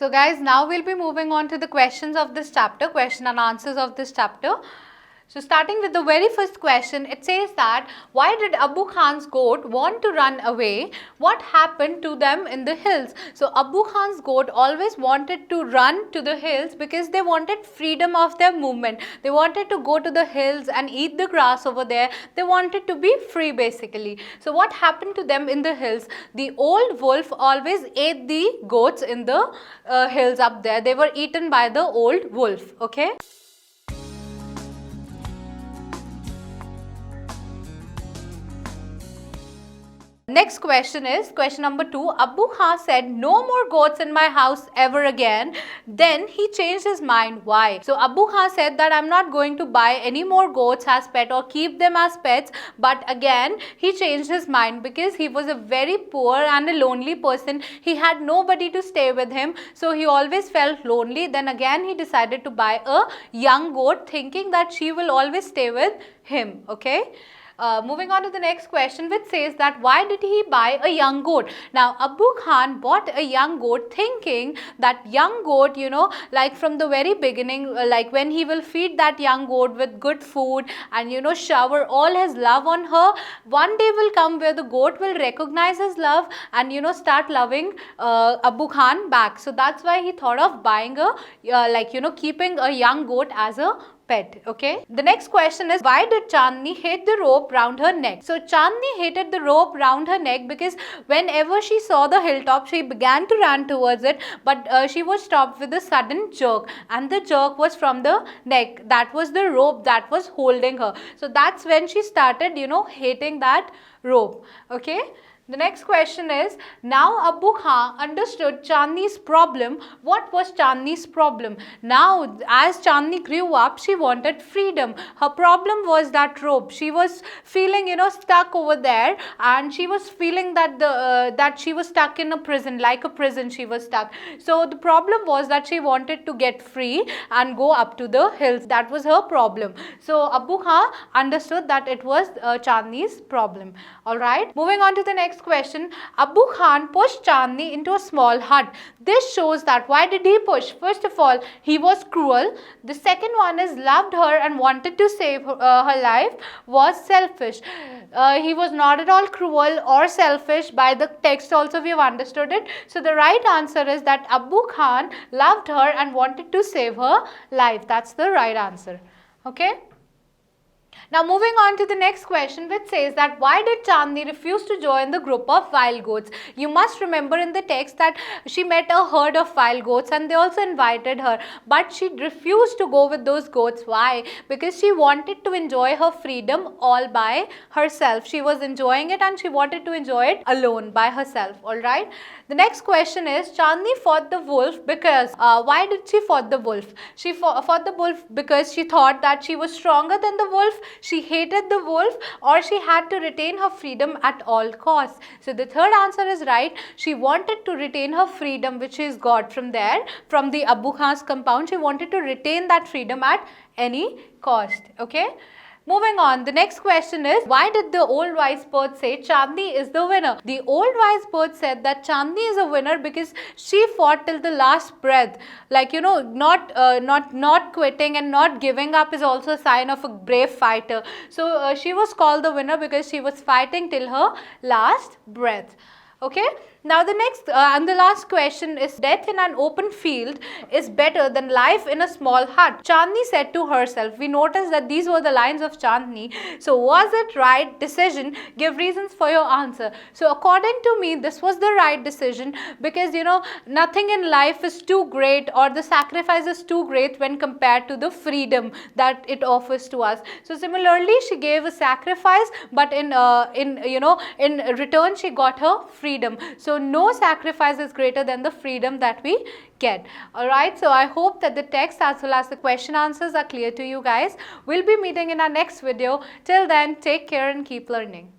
So guys, now we'll be moving on to the questions of this chapter, question and answers of this chapter. So starting with the very first question, it says that why did Abbu Khan's goat want to run away? What happened to them in the hills? So Abbu Khan's goat always wanted to run to the hills because they wanted freedom of their movement. They wanted to go to the hills and eat the grass over there. They wanted to be free basically. So what happened to them in the hills? The old wolf always ate the goats in the hills up there. They were eaten by the old wolf. Okay. Next question is question number 2. Abbu Khan said no more goats in my house ever again. Then he changed his mind. Why? So Abbu Khan said that I'm not going to buy any more goats as pet or keep them as pets. But again he changed his mind because he was a very poor and a lonely person. He had nobody to stay with him. So he always felt lonely. Then again he decided to buy a young goat thinking that she will always stay with him. Okay. Moving on to the next question, which says that why did he buy a young goat? Now Abbu Khan bought a young goat thinking that young goat, like from the very beginning, like when he will feed that young goat with good food and shower all his love on her, one day will come where the goat will recognize his love and start loving Abbu Khan back. So that's why he thought of buying a keeping a young goat as a pet. Okay. The next question is why did Chandni hate the rope round her neck? So Chandni hated the rope round her neck because whenever she saw the hilltop, she began to run towards it, but she was stopped with a sudden jerk, and the jerk was from the neck. That was the rope that was holding her. So that's when she started, hating that rope. Okay. The next question is, now Abbu Khan understood Chandni's problem. What was Chandni's problem? Now, as Chandni grew up, she wanted freedom. Her problem was that rope. She was feeling, stuck over there, and she was feeling that that she was stuck in a prison, like a prison she was stuck. So the problem was that she wanted to get free and go up to the hills. That was her problem. So Abbu Khan understood that it was Chandni's problem. All right. Moving on to the next question. Abbu Khan pushed Chandni into a small hut. This shows that why did he push? First of all, he was cruel. The second one is loved her and wanted to save her life, was selfish. He was not at all cruel or selfish. By the text also we have understood it. So the right answer is that Abbu Khan loved her and wanted to save her life. That's the right answer. Okay. Now moving on to the next question, which says that why did Chandni refuse to join the group of wild goats? You must remember in the text that she met a herd of wild goats and they also invited her, but she refused to go with those goats. Why? Because she wanted to enjoy her freedom all by herself. She was enjoying it and she wanted to enjoy it alone by herself. Alright. The next question is, Chandni fought the wolf because, why did she fought the wolf? She fought the wolf because she thought that she was stronger than the wolf, she hated the wolf, or she had to retain her freedom at all costs. So the third answer is right. She wanted to retain her freedom which she's got from there, from the Abbu Khan's compound. She wanted to retain that freedom at any cost. Okay. Moving on, the next question is, why did the old wise bird say Chandni is the winner? The old wise bird said that Chandni is a winner because she fought till the last breath. Like, not quitting and not giving up is also a sign of a brave fighter. So she was called the winner because she was fighting till her last breath. Okay. Now the next and the last question is, death in an open field is better than life in a small hut. Chandni said to herself. We notice that these were the lines of Chandni. So was it right decision? Give reasons for your answer. So according to me, this was the right decision because nothing in life is too great or the sacrifice is too great when compared to the freedom that it offers to us. So similarly, she gave a sacrifice, but in return she got her freedom. So no sacrifice is greater than the freedom that we get. Alright, so I hope that the text as well as the question answers are clear to you guys. We'll be meeting in our next video. Till then, take care and keep learning.